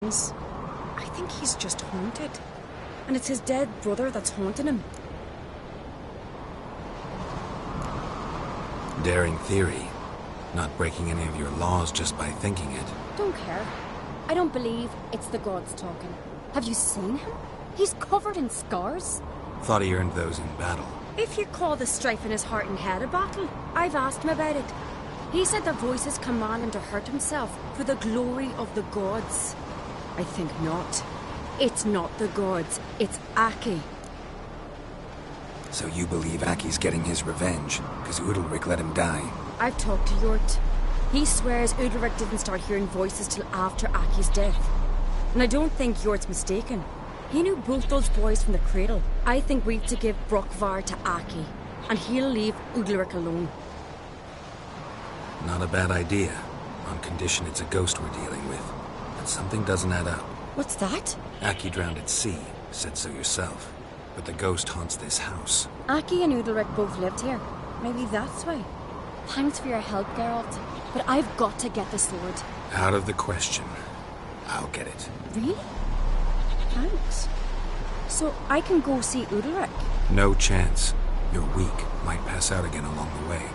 I think he's just haunted. And it's his dead brother that's haunting him. Daring theory. Not breaking any of your laws just by thinking it. Don't care. I don't believe it's the gods talking. Have you seen him? He's covered in scars. Thought he earned those in battle. If you call the strife in his heart and head a battle, I've asked him about it. He said the voices command him to hurt himself for the glory of the gods. I think not. It's not the gods, it's Aki. So you believe Aki's getting his revenge, because Udalric let him die? I've talked to Yort. He swears Udalric didn't start hearing voices till after Aki's death. And I don't think Yort's mistaken. He knew both those boys from the cradle. I think we've to give Brokvar to Aki, and he'll leave Udalric alone. Not a bad idea, on condition it's a ghost we're dealing with. But something doesn't add up. What's that? Aki drowned at sea, said so yourself. But the ghost haunts this house. Aki and Udalric both lived here. Maybe that's why. Thanks for your help, Geralt. But I've got to get the sword. Out of the question. I'll get it. Really? Thanks. So I can go see Udalric? No chance. You're weak. Might pass out again along the way.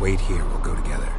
Wait here, we'll go together.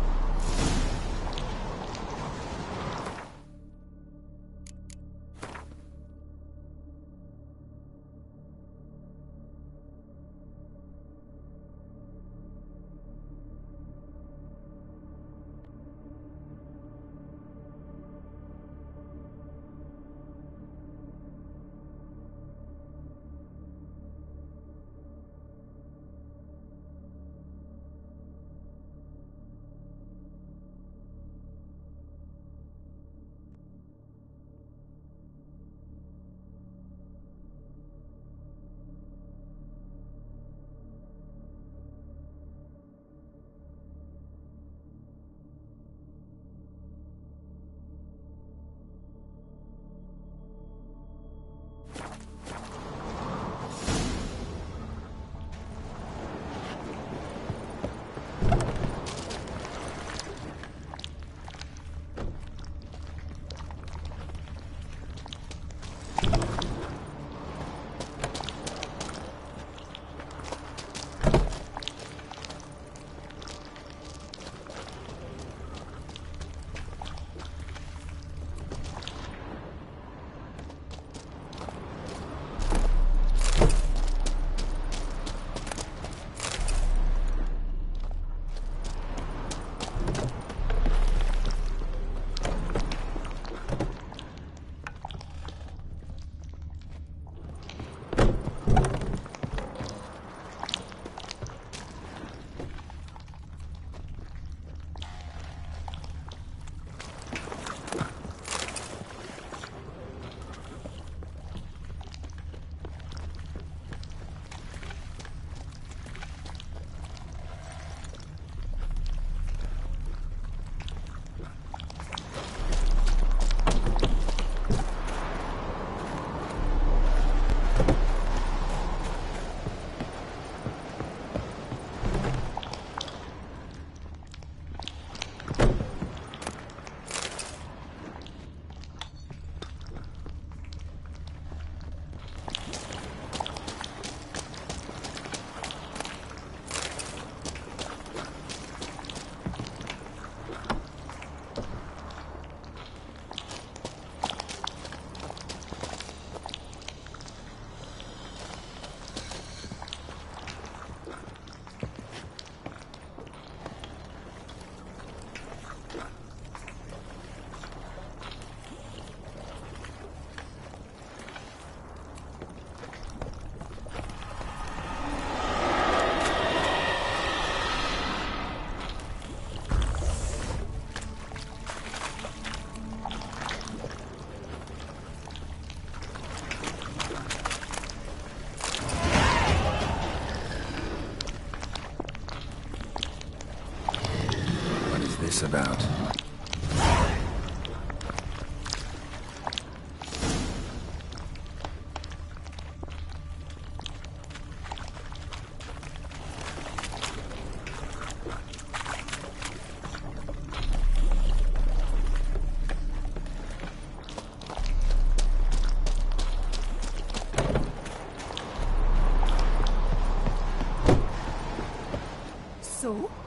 About.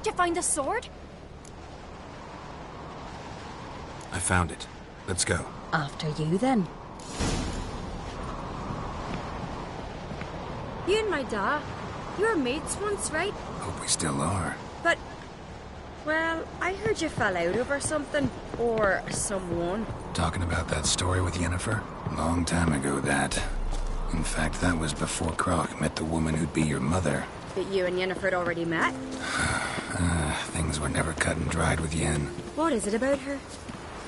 Did you find the sword? I found it. Let's go. After you, then. You and my dad, you were mates once, right? Hope we still are. But, well, I heard you fell out over something. Or someone. Talking about that story with Yennefer? Long time ago, that. In fact, that was before Croc met the woman who'd be your mother. But you and Yennefer had already met? Things were never cut and dried with Yen. What is it about her?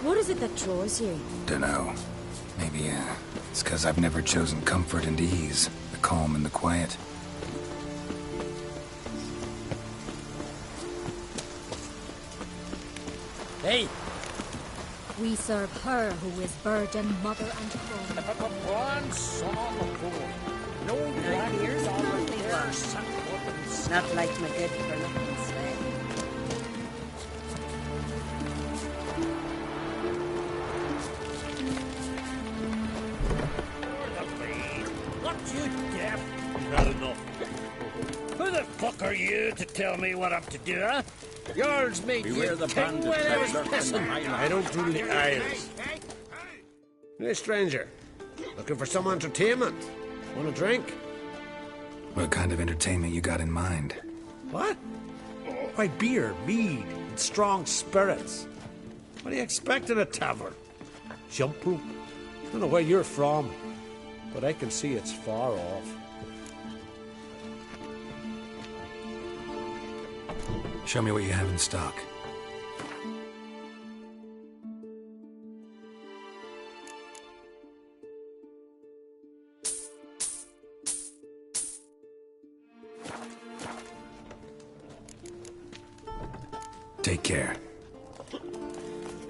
What is it that draws you? Dunno. Maybe, it's because I've never chosen comfort and ease. The calm and the quiet. Hey! We serve her who is virgin, mother, and crone. One son on the floor. No here's black all dollar the there, suck up and Not like my good for nothing sled. What you deaf? Not enough. Who the fuck are you to tell me what I'm to do, huh? Yours made Beware you the king bandit when I was that lurks in pissing. the highlands. I don't do the eyes. Hey, stranger. Looking for some entertainment? Want a drink? What kind of entertainment you got in mind? What? Why, beer, mead, and strong spirits. What do you expect at a tavern? Jump rope? Don't know where you're from, but I can see it's far off. Show me what you have in stock. Take care.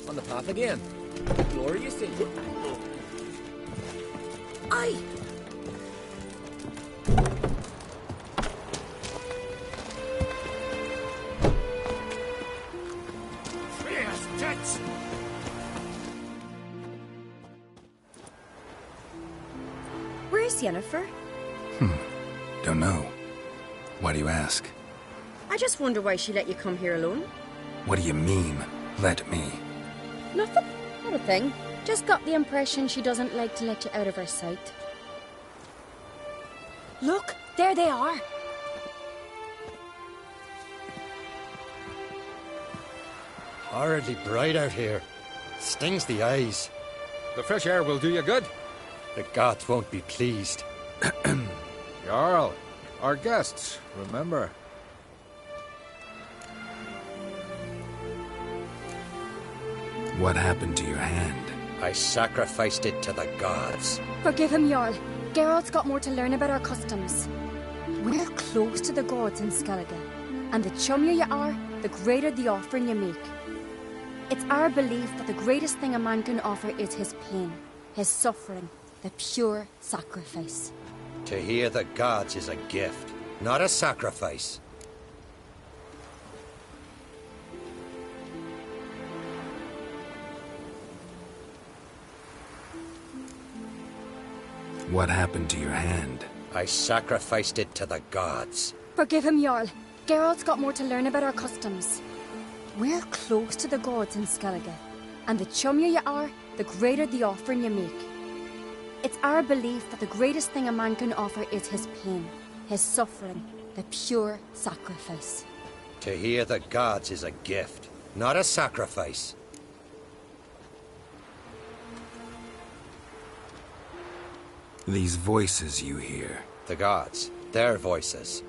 On the path again. Glorious thing. Aye! Yes, tits! Where's Yennefer? Don't know. Why do you ask? I just wonder why she let you come here alone. What do you mean, let me? Nothing. Not a thing. Just got the impression she doesn't like to let you out of her sight. Look, there they are. Horridly bright out here. Stings the eyes. The fresh air will do you good. The gods won't be pleased. Jarl, our guests, remember. What happened to your hand? I sacrificed it to the gods. Forgive him, Jarl. Geralt's got more to learn about our customs. We're close to the gods in Skellige, and the chummier you are, the greater the offering you make. It's our belief that the greatest thing a man can offer is his pain, his suffering, the pure sacrifice. To hear the gods is a gift, not a sacrifice. What happened to your hand? I sacrificed it to the gods. Forgive him, Jarl. Geralt's got more to learn about our customs. We're close to the gods in Skellige, and the chummier you are, the greater the offering you make. It's our belief that the greatest thing a man can offer is his pain, his suffering, the pure sacrifice. To hear the gods is a gift, not a sacrifice. These voices you hear. The gods, their voices.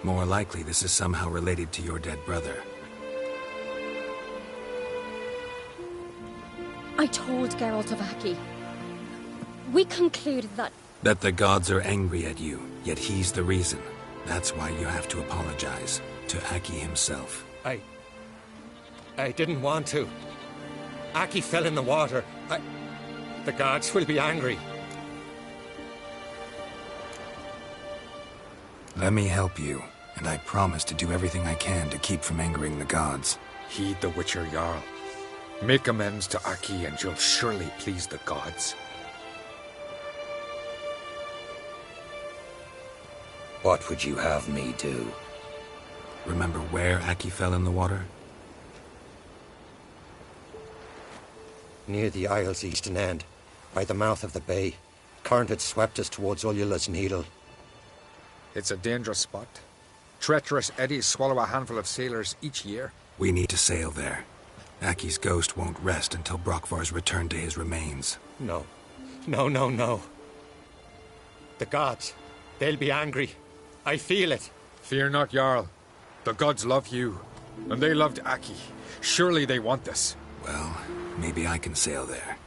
More likely this is somehow related to your dead brother. I told Geralt of Aki. We concluded that... That the gods are angry at you, yet he's the reason. That's why you have to apologize to Aki himself. I didn't want to. Aki fell in the water. The gods will be angry. Let me help you, and I promise to do everything I can to keep from angering the gods. Heed the Witcher Jarl. Make amends to Aki and you'll surely please the gods. What would you have me do? Remember where Aki fell in the water? Near the isle's eastern end, by the mouth of the bay. Current had swept us towards Ullula's Needle. It's a dangerous spot. Treacherous eddies swallow a handful of sailors each year. We need to sail there. Aki's ghost won't rest until Brokvar's returned to his remains. No. No. The gods, they'll be angry. I feel it. Fear not, Jarl. The gods love you, and they loved Aki. Surely they want this. Well, maybe I can sail there.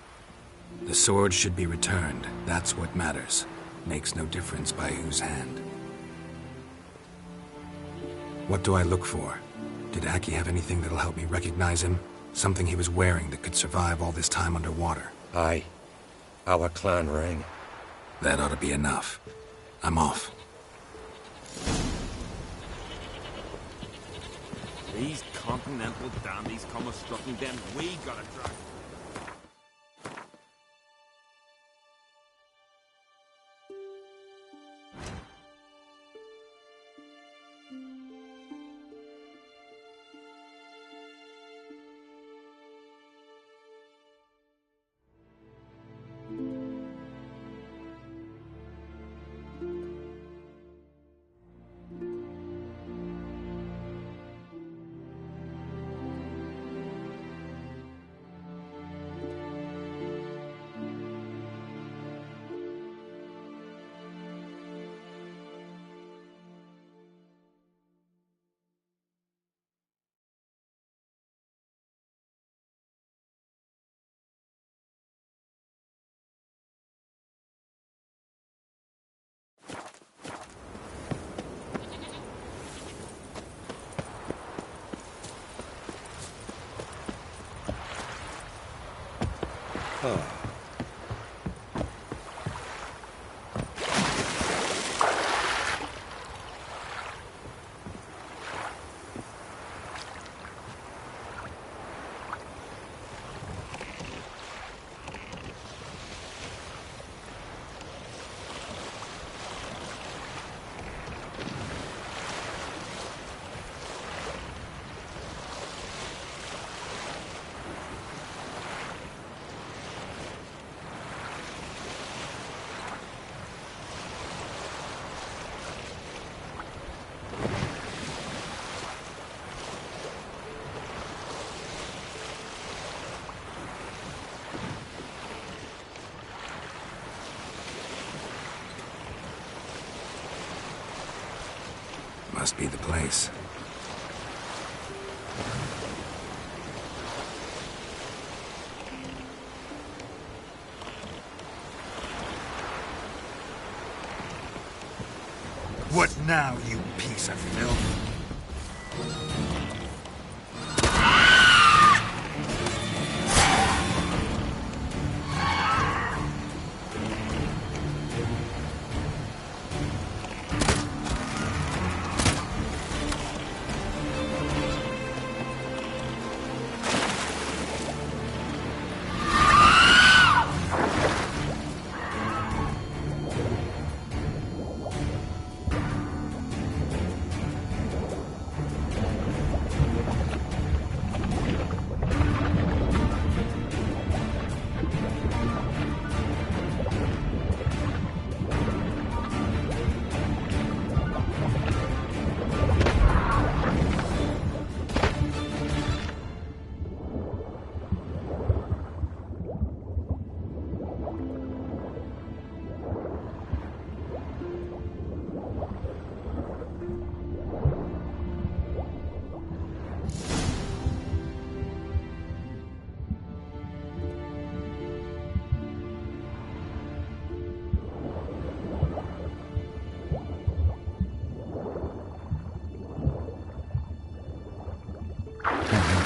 The sword should be returned. That's what matters. Makes no difference by whose hand. What do I look for? Did Aki have anything that'll help me recognize him? Something he was wearing that could survive all this time underwater? Aye. Our clan ring. That ought to be enough. I'm off. These continental dandies come a-strutting, then we gotta drag. Must be the place. What now, you piece of filth?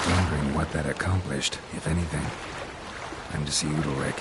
Wondering what that accomplished, if anything. Time to see Udalric.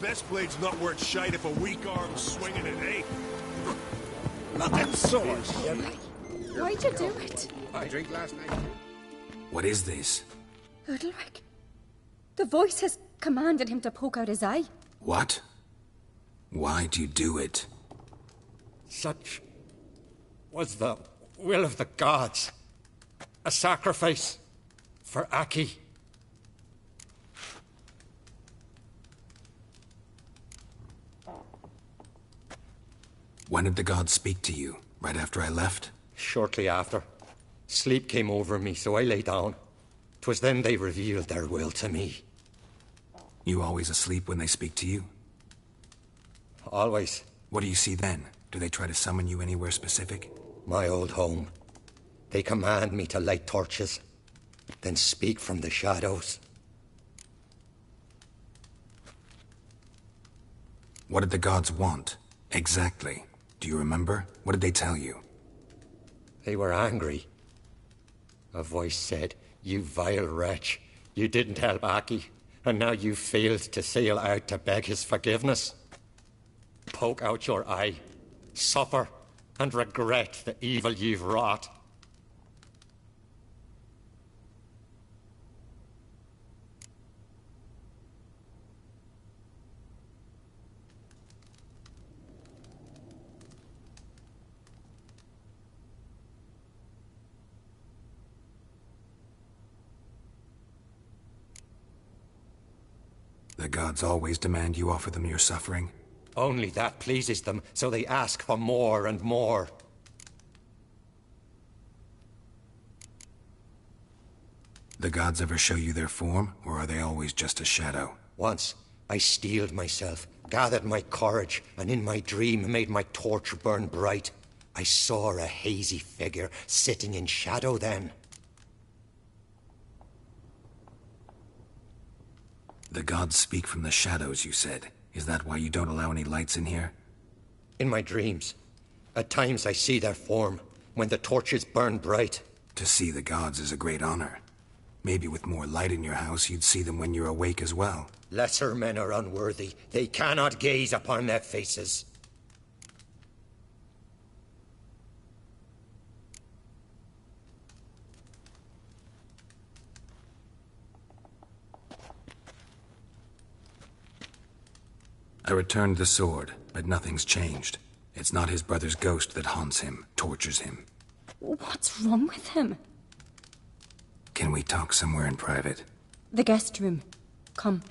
Best blade's not worth shite if a weak arm's swinging it, eh? Nothing swords. Why'd you do it? I drank last night. What is this? Udalric. The voice has commanded him to poke out his eye. What? Why'd you do it? Such was the will of the gods. A sacrifice for Aki. When did the gods speak to you? Right after I left? Shortly after. Sleep came over me, so I lay down. 'Twas then they revealed their will to me. You always asleep when they speak to you? Always. What do you see then? Do they try to summon you anywhere specific? My old home. They command me to light torches, then speak from the shadows. What did the gods want? Exactly. Do you remember? What did they tell you? They were angry. A voice said, "You vile wretch, you didn't help Aki, and now you failed to sail out to beg his forgiveness. Poke out your eye, suffer, and regret the evil you've wrought." The gods always demand you offer them your suffering? Only that pleases them, so they ask for more and more. The gods ever show you their form, or are they always just a shadow? Once, I steeled myself, gathered my courage, and in my dream made my torch burn bright. I saw a hazy figure sitting in shadow then. The gods speak from the shadows, you said. Is that why you don't allow any lights in here? In my dreams. At times I see their form, when the torches burn bright. To see the gods is a great honor. Maybe with more light in your house, you'd see them when you're awake as well. Lesser men are unworthy. They cannot gaze upon their faces. I returned the sword, but nothing's changed. It's not his brother's ghost that haunts him, tortures him. What's wrong with him? Can we talk somewhere in private? The guest room. Come.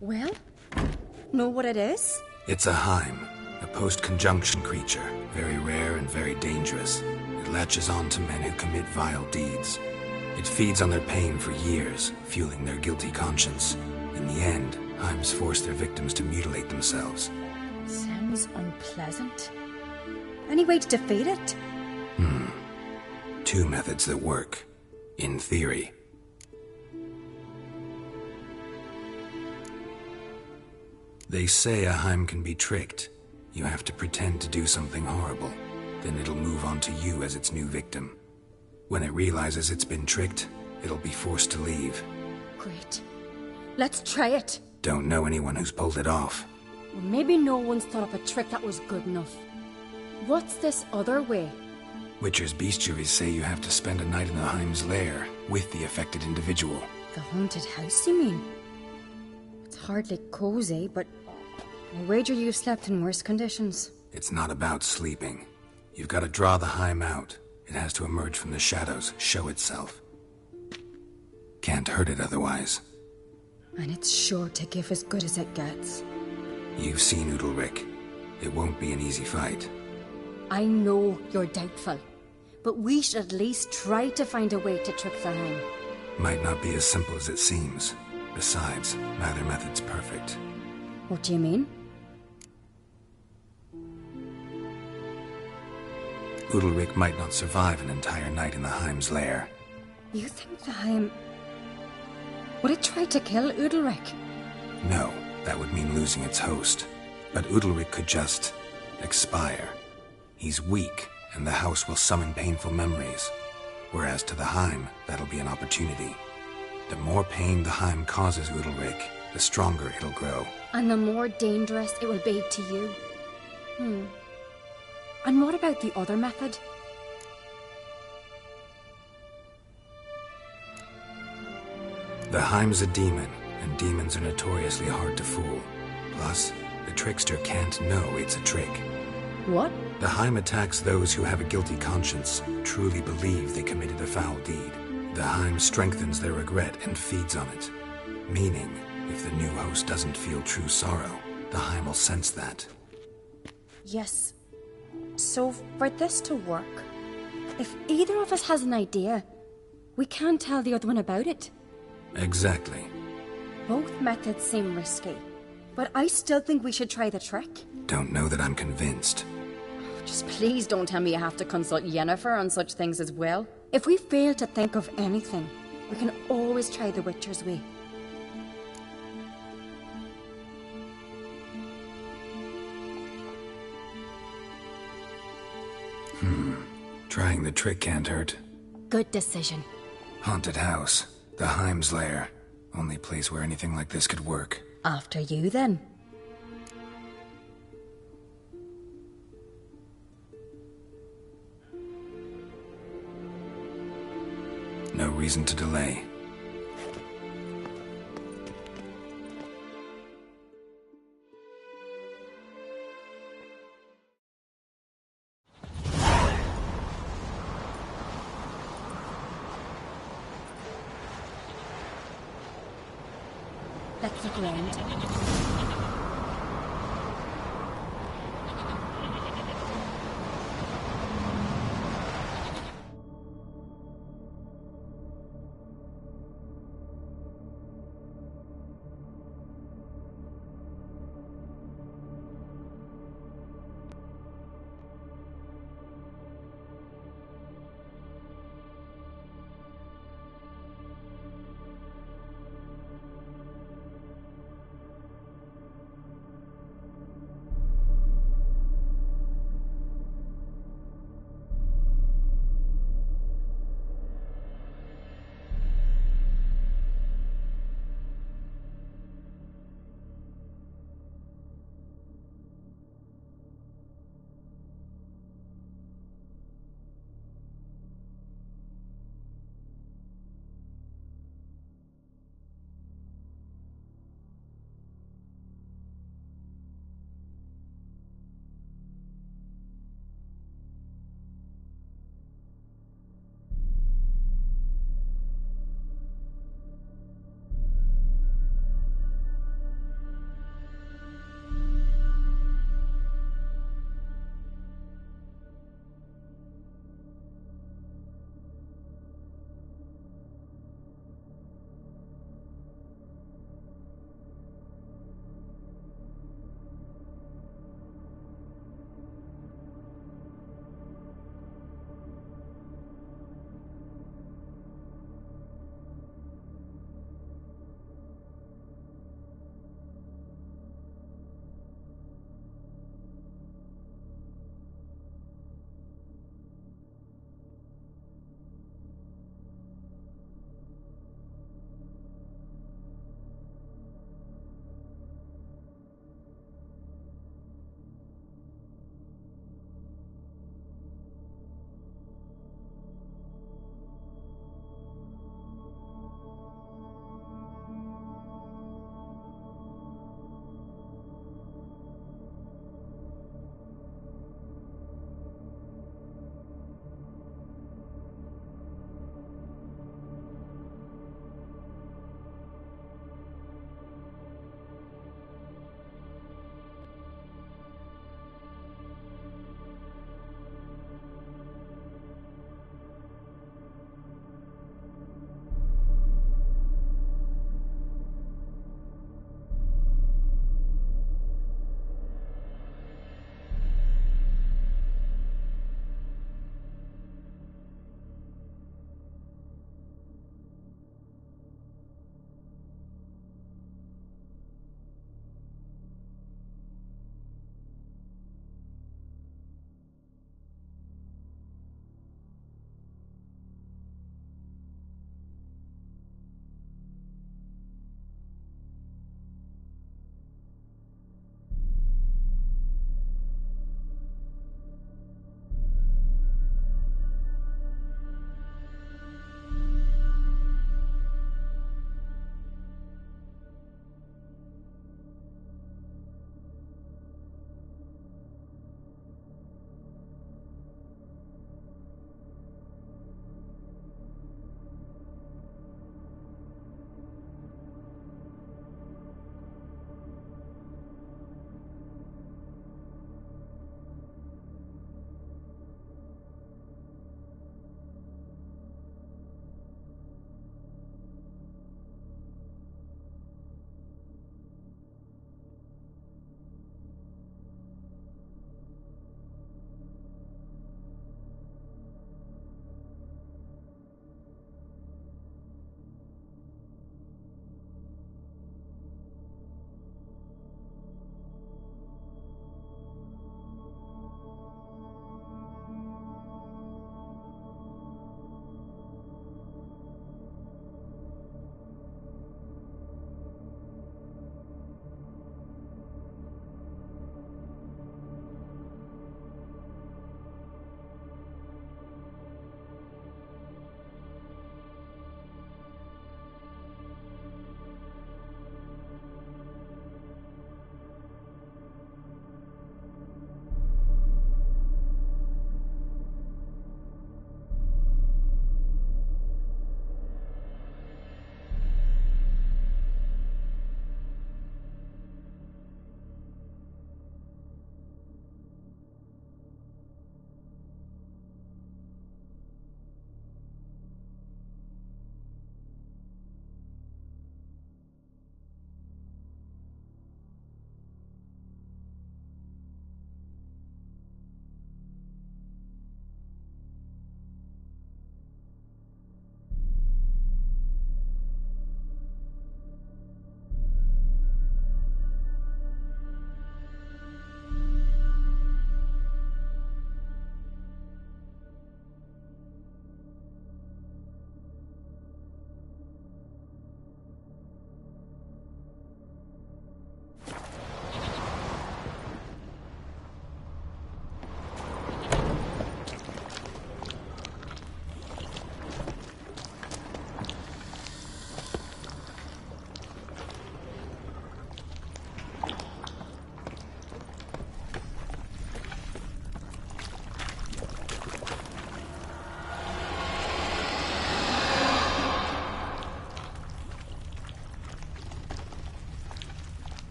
Well? Know what it is? It's a Heim, a post-conjunction creature, very rare and very dangerous. It latches on to men who commit vile deeds. It feeds on their pain for years, fueling their guilty conscience. In the end, Heims force their victims to mutilate themselves. Sounds unpleasant. Any way to defeat it? Two methods that work. In theory. They say a Heim can be tricked. You have to pretend to do something horrible. Then it'll move on to you as its new victim. When it realizes it's been tricked, it'll be forced to leave. Great. Let's try it. Don't know anyone who's pulled it off. Well, maybe no one's thought up a trick that was good enough. What's this other way? Witcher's bestiaries say you have to spend a night in the Heim's lair with the affected individual. The haunted house, you mean? It's hardly cozy, but I wager you've slept in worse conditions. It's not about sleeping. You've got to draw the Heim out. It has to emerge from the shadows, show itself. Can't hurt it otherwise. And it's sure to give as good as it gets. You've seen Udalric. It won't be an easy fight. I know you're doubtful, but we should at least try to find a way to trick the Heim. Might not be as simple as it seems. Besides, neither method's perfect. What do you mean? Udalric might not survive an entire night in the Heim's lair. You think the Heim... Would it try to kill Udalric? No, that would mean losing its host. But Udalric could just... expire. He's weak, and the house will summon painful memories. Whereas to the Heim, that'll be an opportunity. The more pain the Heim causes Udalric, the stronger it'll grow. And the more dangerous it will be to you. And what about the other method? The Heim's a demon, and demons are notoriously hard to fool. Plus, the trickster can't know it's a trick. What? The Heim attacks those who have a guilty conscience, truly believe they committed a foul deed. The Heim strengthens their regret and feeds on it. Meaning, if the new host doesn't feel true sorrow, the Heim will sense that. Yes. So, for this to work, if either of us has an idea, we can't tell the other one about it. Exactly. Both methods seem risky, but I still think we should try the trick. Don't know that I'm convinced. Just please don't tell me you have to consult Yennefer on such things as well. If we fail to think of anything, we can always try the Witcher's way. Trying the trick can't hurt. Good decision. Haunted house. The Heim's lair. Only place where anything like this could work. After you, then. No reason to delay. Let's look around.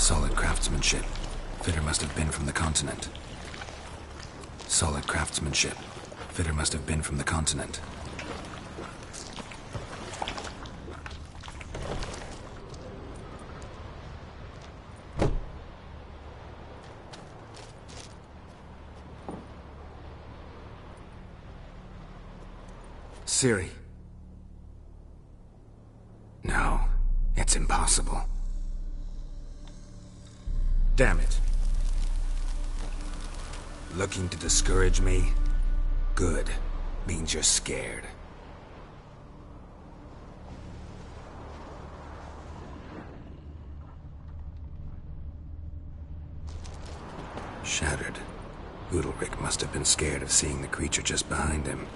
Solid craftsmanship. Fitter must have been from the continent. Solid craftsmanship. Fitter must have been from the continent. Ciri. No, it's impossible. Damn it. Looking to discourage me? Good. Means you're scared. Shattered. Udalric must have been scared of seeing the creature just behind him.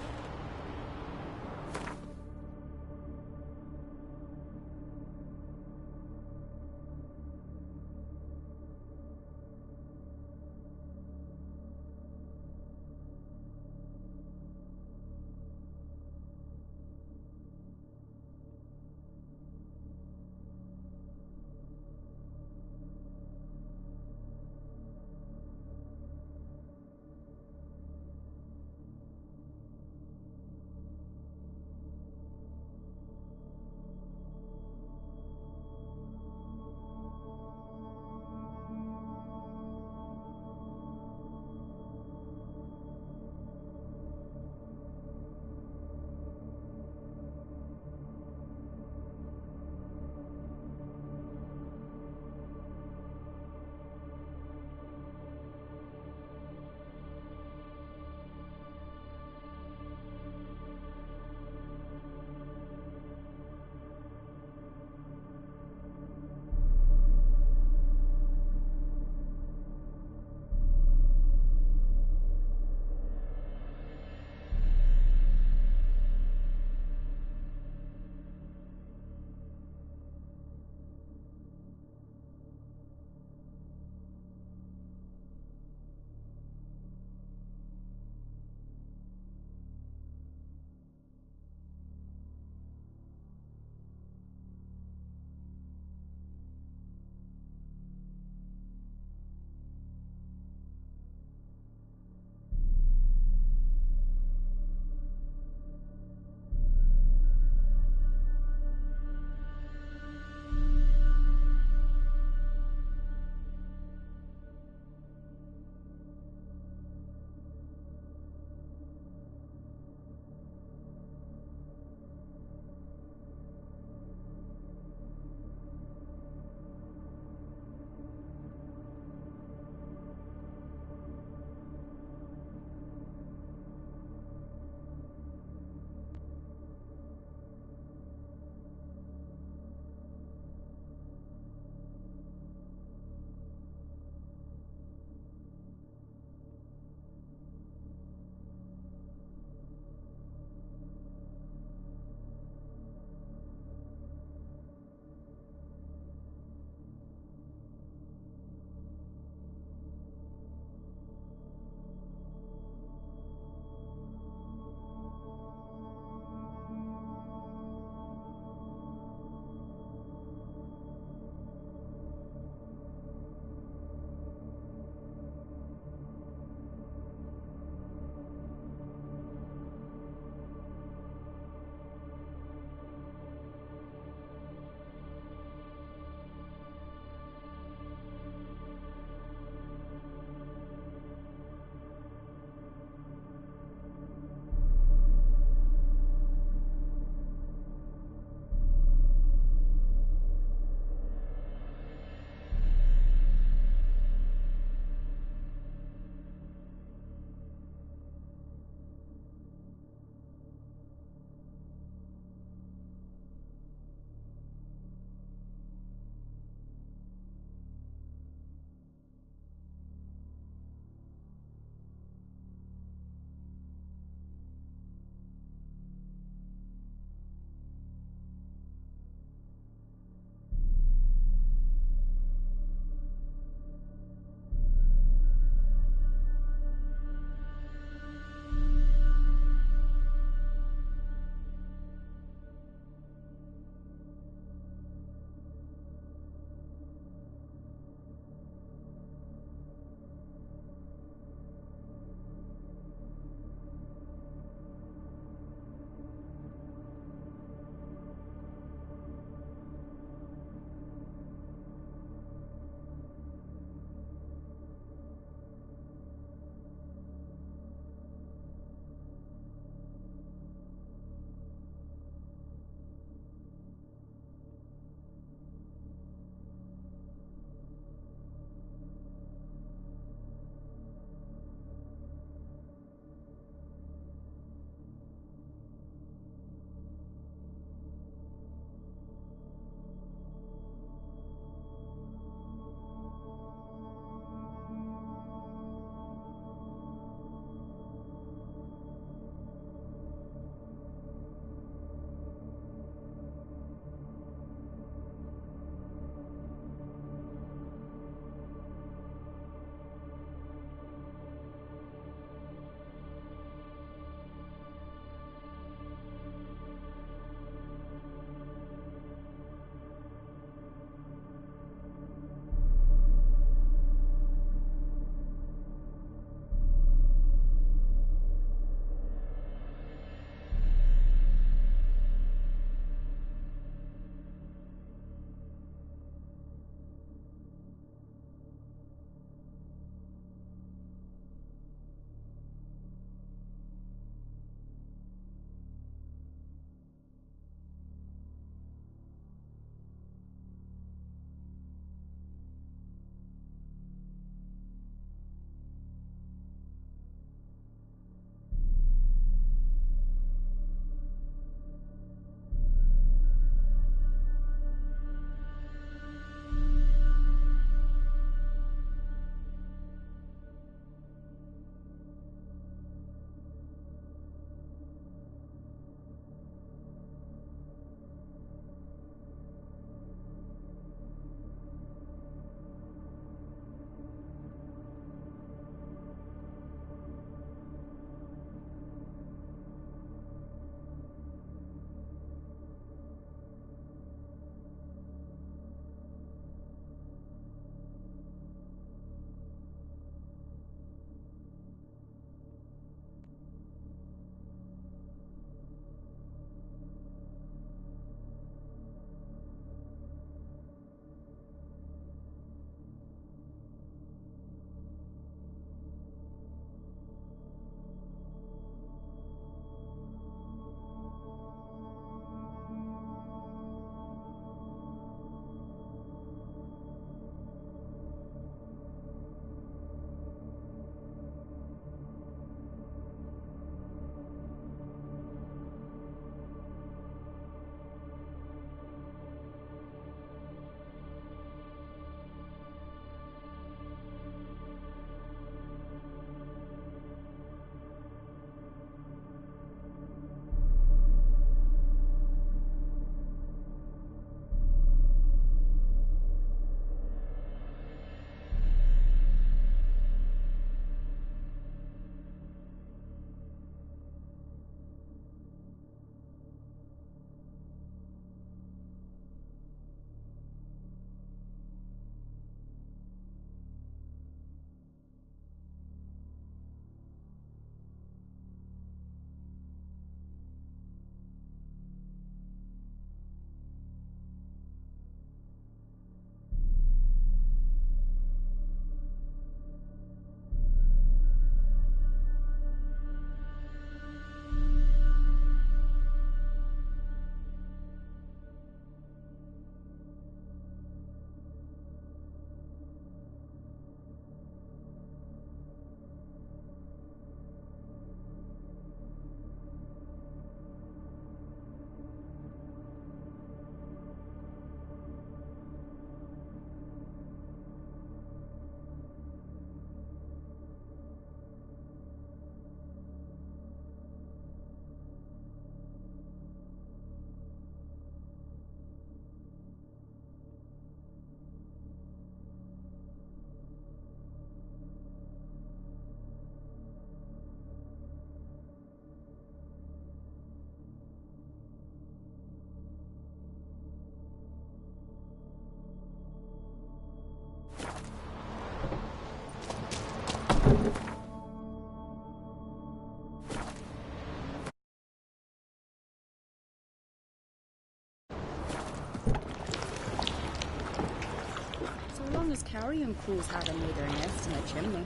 those carrion crows hadn't made their nest in a chimney.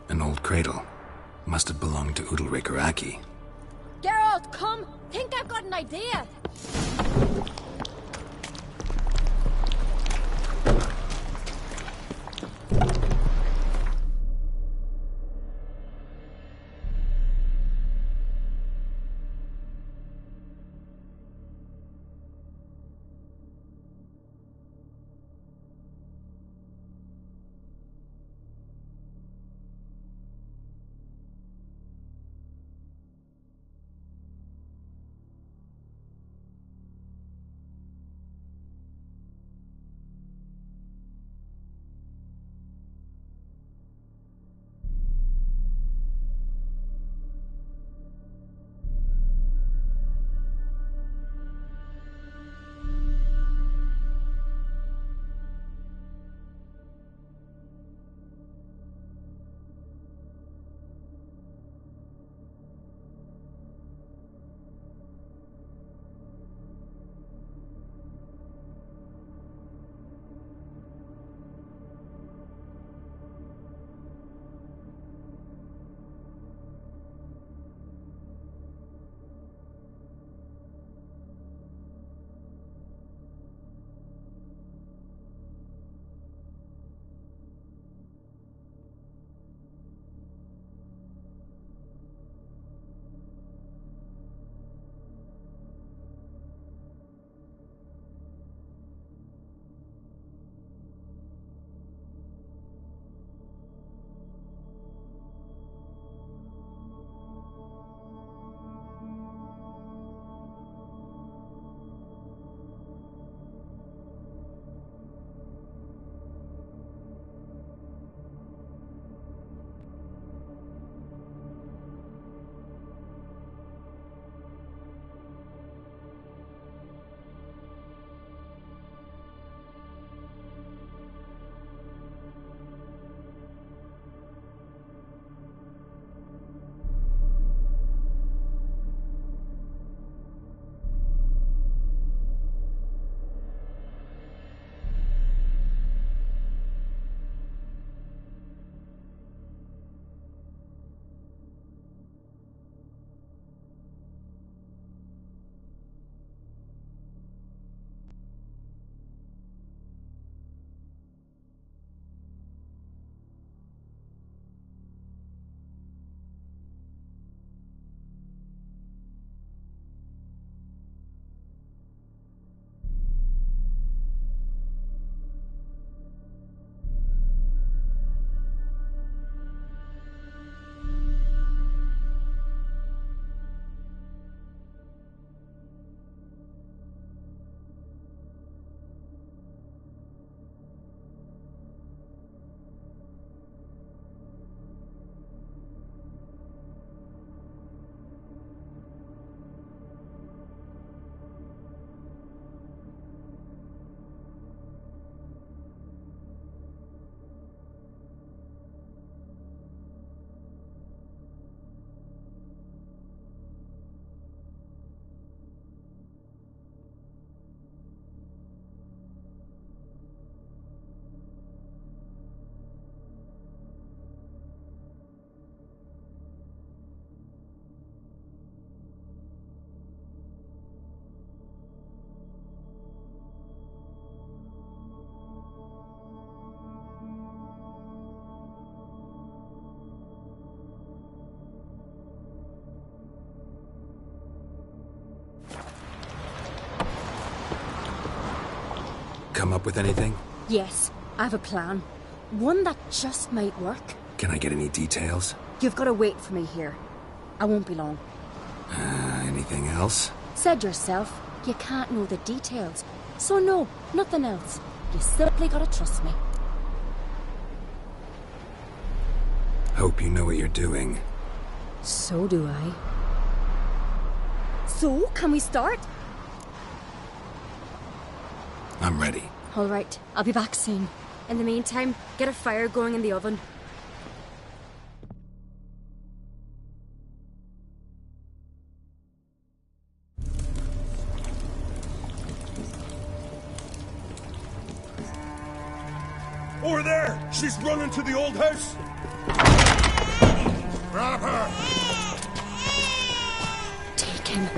An old cradle. Must have belonged to Udalric or Aki. Geralt, come! Think I've got an idea! Come up with anything? Yes, I have a plan. One that just might work. Can I get any details? You've got to wait for me here. I won't be long. Anything else? Said yourself, you can't know the details. So no, nothing else. You simply gotta trust me. Hope you know what you're doing. So do I. So, can we start? I'm ready. All right, I'll be back soon. In the meantime, get a fire going in the oven. Over there! She's running to the old house! Grab her! Take him.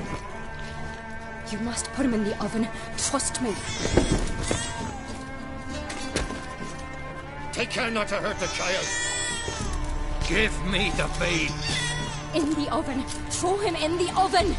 You must put him in the oven. Trust me. Take care not to hurt the child. Give me the babe. In the oven. Throw him in the oven.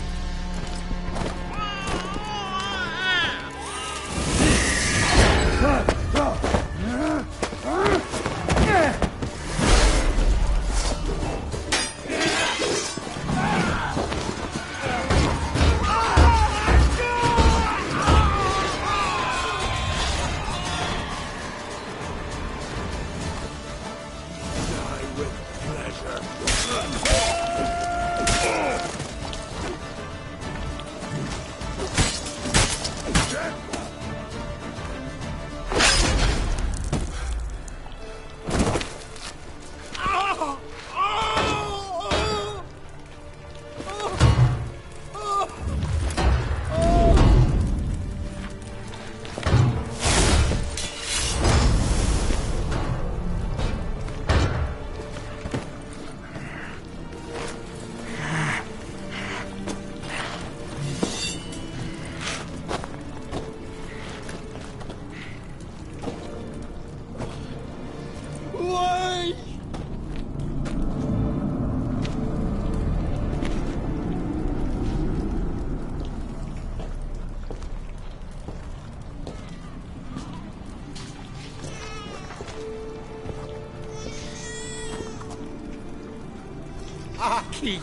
Aki!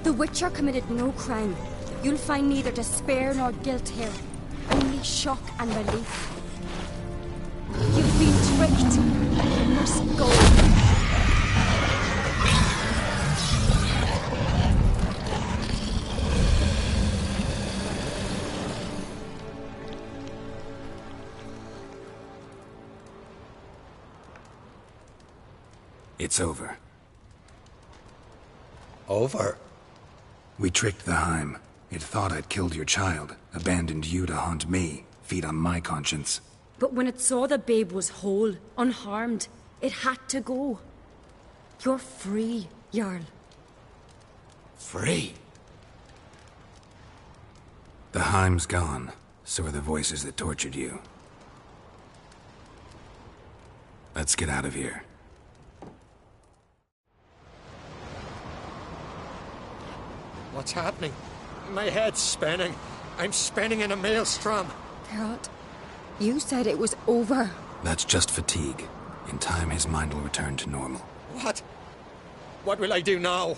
The Witcher committed no crime. You'll find neither despair nor guilt here. Only shock and relief. You've been tricked. You must go. It's over. Over? We tricked the Heim. It thought I'd killed your child, abandoned you to haunt me, feed on my conscience. But when it saw the babe was whole, unharmed, it had to go. You're free, Jarl. Free? The Heim's gone, so are the voices that tortured you. Let's get out of here. What's happening? My head's spinning. I'm spinning in a maelstrom. Geralt, you said it was over. That's just fatigue. In time, his mind will return to normal. What? What will I do now?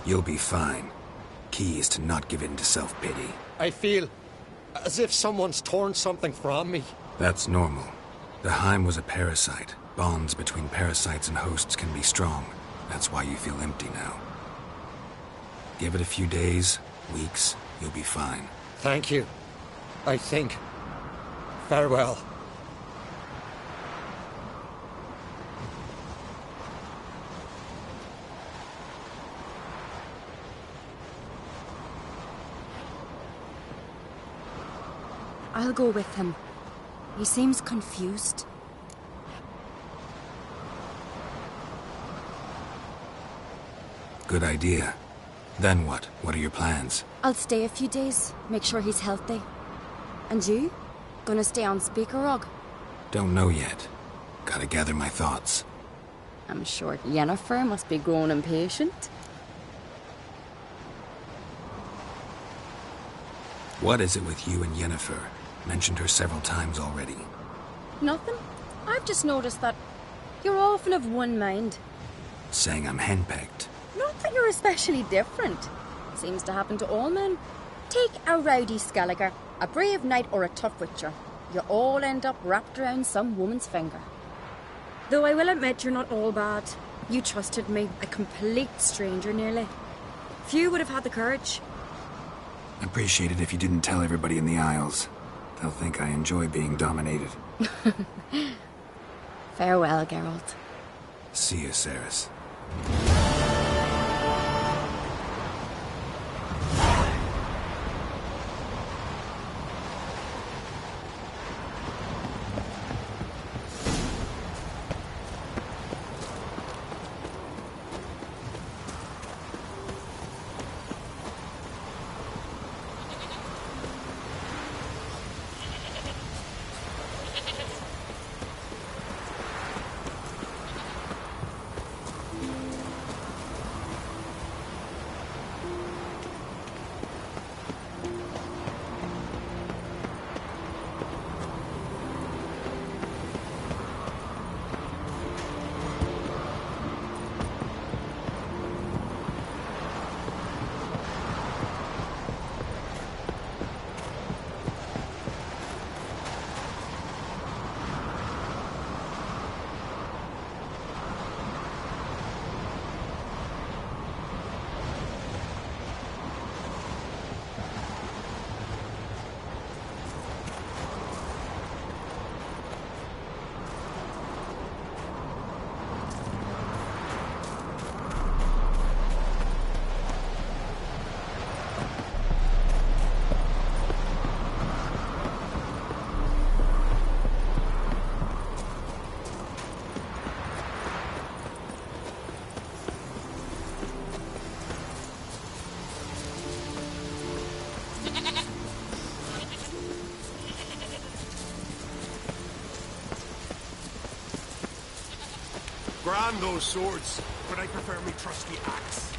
You'll be fine. Key is to not give in to self-pity. I feel as if someone's torn something from me. That's normal. The Heim was a parasite. Bonds between parasites and hosts can be strong. That's why you feel empty now. Give it a few days, weeks, you'll be fine. Thank you. I think. Farewell. I'll go with him. He seems confused. Good idea. Then what? What are your plans? I'll stay a few days, make sure he's healthy. And you? Gonna stay on Speaker Rog? Don't know yet. Gotta gather my thoughts. I'm sure Yennefer must be growing impatient. What is it with you and Yennefer? Mentioned her several times already. Nothing. I've just noticed that you're often of one mind. Saying I'm henpecked. Not that you're especially different. Seems to happen to all men. Take a rowdy Skelliger, a brave knight or a tough witcher. You all end up wrapped around some woman's finger. Though I will admit you're not all bad. You trusted me, a complete stranger nearly. Few would have had the courage. Appreciate it if you didn't tell everybody in the Isles. They'll think I enjoy being dominated. Farewell, Geralt. See you, Cerys. Grand those swords, but I prefer me trusty axe.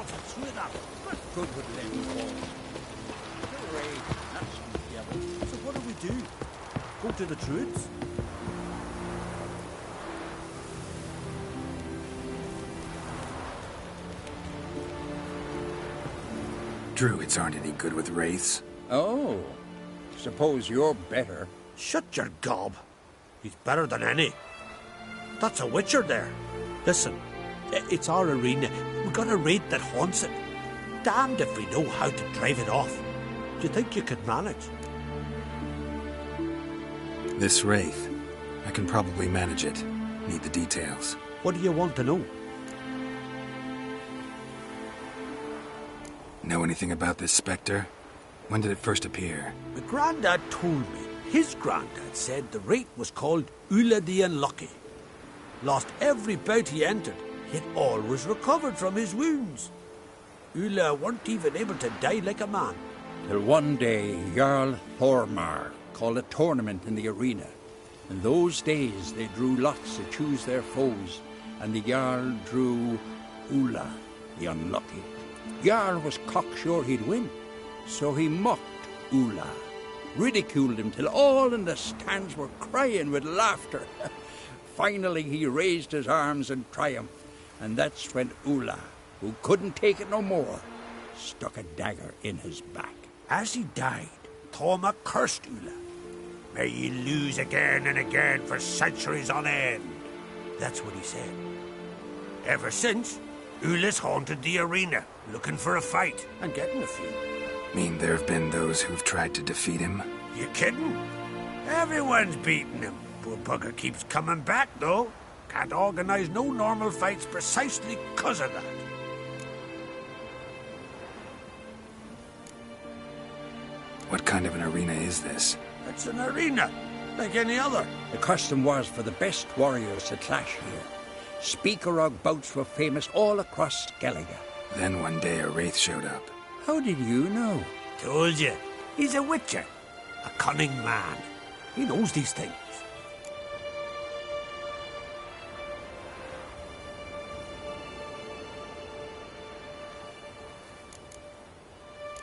Through that. Good with them balls. Hooray, that's some devil. So what do we do? Go to the Druids? Druids aren't any good with wraiths. Oh, suppose you're better. Shut your gob. He's better than any. That's a Witcher there. Listen, it's our arena. We've got a wraith that haunts it. Damned if we know how to drive it off. Do you think you could manage? This wraith, I can probably manage it. Need the details. What do you want to know? Know anything about this spectre? When did it first appear? My granddad told me. His granddad said the wraith was called Ulla the Unlucky. Lost every bout he entered, yet always recovered from his wounds. Ulla weren't even able to die like a man. Till one day, Jarl Thormar called a tournament in the arena. In those days, they drew lots to choose their foes, and the Jarl drew Ulla the Unlucky. Jarl was cocksure he'd win, so he mocked Ulla, ridiculed him till all in the stands were crying with laughter. Finally, he raised his arms in triumph, and that's when Ulla, who couldn't take it no more, stuck a dagger in his back. As he died, Thorma cursed Ulla. May ye lose again and again for centuries on end. That's what he said. Ever since, Ulla's haunted the arena, looking for a fight and getting a few. Mean there have been those who've tried to defeat him? You kidding? Everyone's beating him. Poor bugger keeps coming back, though. Can't organize no normal fights precisely 'cause of that. What kind of an arena is this? It's an arena, like any other. The custom was for the best warriors to clash here. Speakerog bouts were famous all across Skellige. Then one day a wraith showed up. How did you know? Told you, he's a witcher. A cunning man. He knows these things.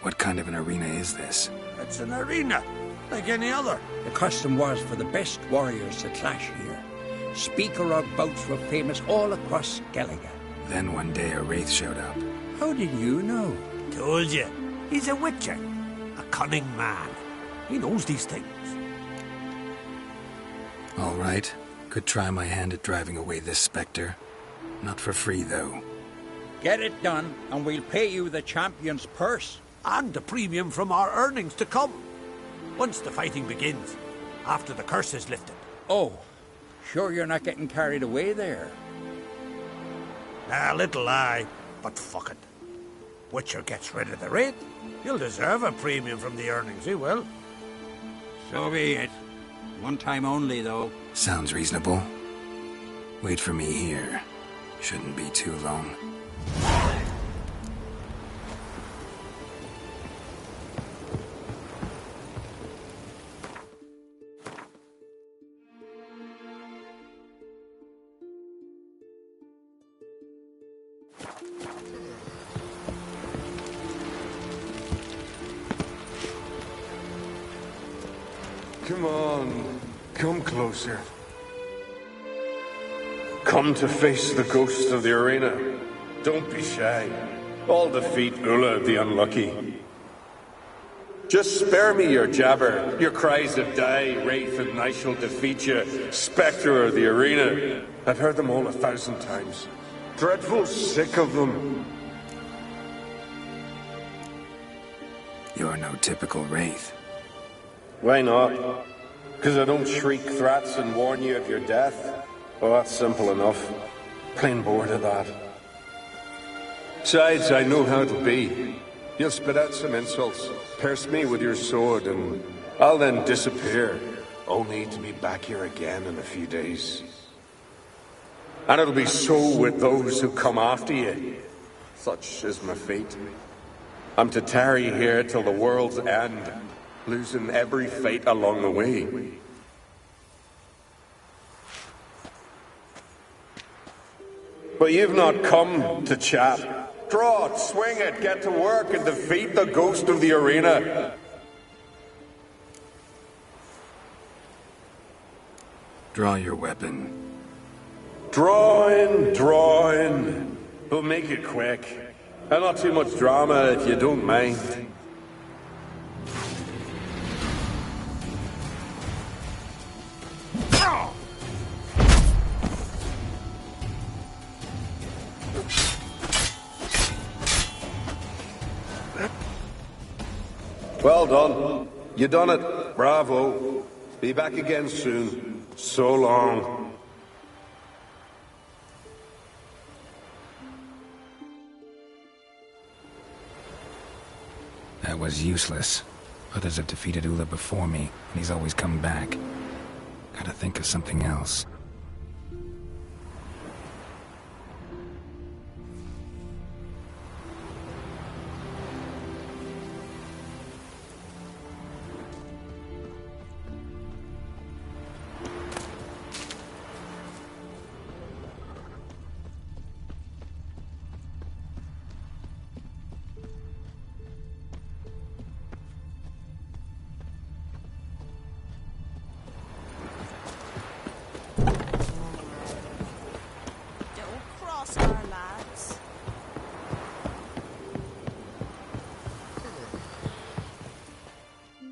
What kind of an arena is this? It's an arena, like any other. The custom was for the best warriors to clash here. Speakerog bouts were famous all across Skellige. Then one day a wraith showed up. How did you know? Told you, he's a witcher. A cunning man. He knows these things. All right. Could try my hand at driving away this spectre. Not for free, though. Get it done, and we'll pay you the champion's purse. And the premium from our earnings to come. Once the fighting begins, after the curse is lifted. Oh, sure you're not getting carried away there? A little lie, but fuck it. Witcher gets rid of the wraith, he'll deserve a premium from the earnings, he will. So be it. One time only, though. Sounds reasonable. Wait for me here. Shouldn't be too long. Come on, come closer. Come to face the ghost of the arena. Don't be shy. I'll defeat Ulla the Unlucky. Just spare me your jabber, your cries of die, wraith, and I shall defeat you, spectre of the arena. I've heard them all 1,000 times. Dreadful sick of them. You're no typical wraith. Why not? Because I don't shriek threats and warn you of your death? Well, that's simple enough. Plain bored of that. Besides, I know how it'll be. You'll spit out some insults, pierce me with your sword, and I'll then disappear, only to be back here again in a few days. And it'll be so with those who come after you. Such is my fate. I'm to tarry here till the world's end, losing every fate along the way. But you've not come to chat. Draw it, swing it, get to work, and defeat the ghost of the arena. Draw your weapon. Drawing. But make it quick. And not too much drama if you don't mind. Well done. You done it. Bravo. Be back again soon. So long. That was useless. Others have defeated Ula before me, and he's always come back. Gotta think of something else.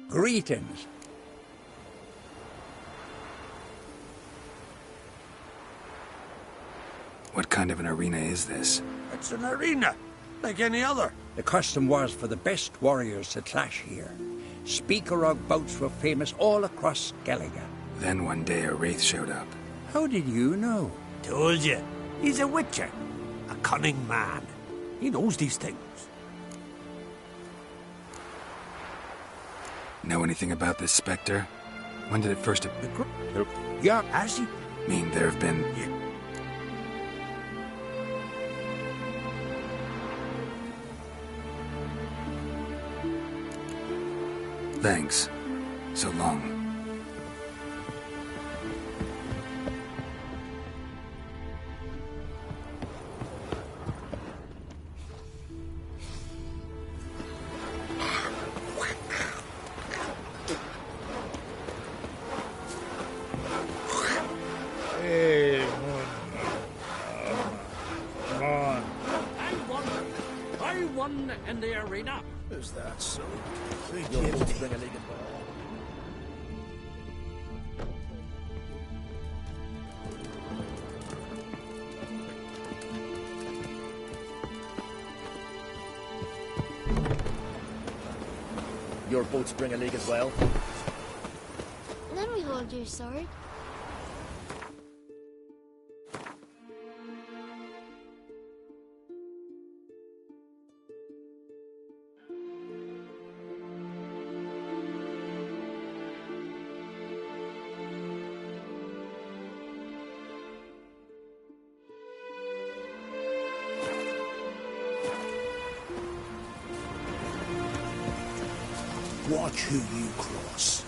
Greetings. What kind of an arena is this? It's an arena, like any other. The custom was for the best warriors to clash here. Speaker of bouts were famous all across Skellige. Then one day a wraith showed up. How did you know? Told you. He's a witcher. A cunning man. He knows these things. Know anything about this specter? When did it first appear? Yeah, has he? Mean there have been... Yeah. Thanks. So long. I won in the arena. Is that so? Your boats bring a league as well. Let me hold your sword. Watch who you cross.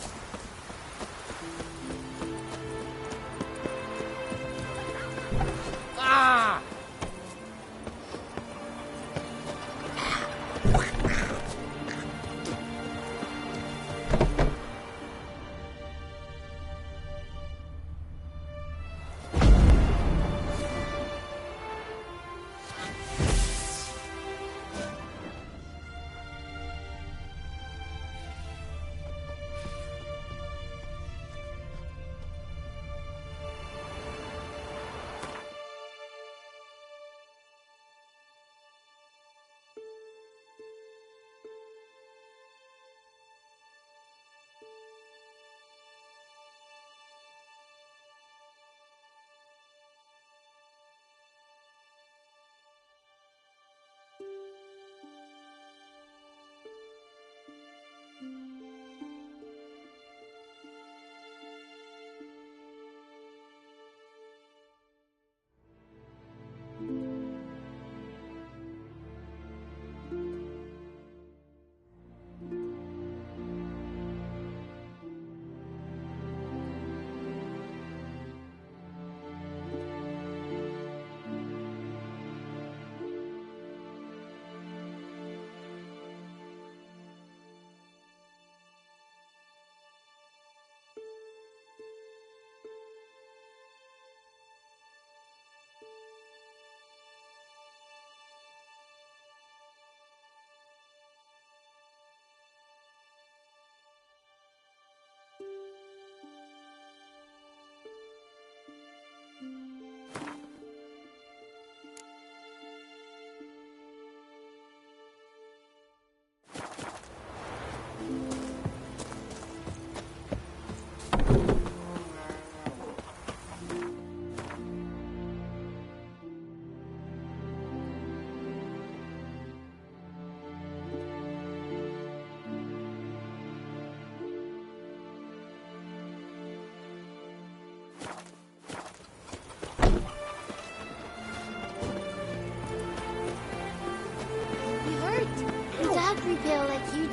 Ah!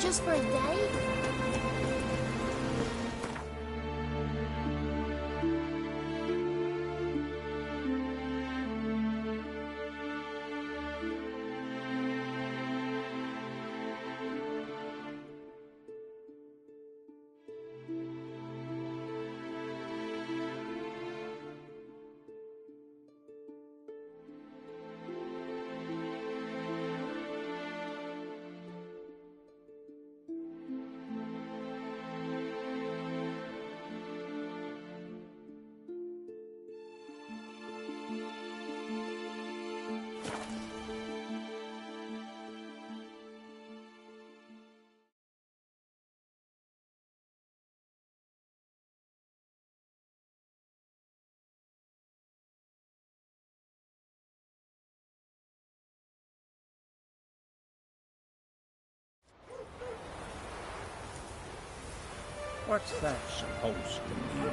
Just for a day? What's that supposed to mean?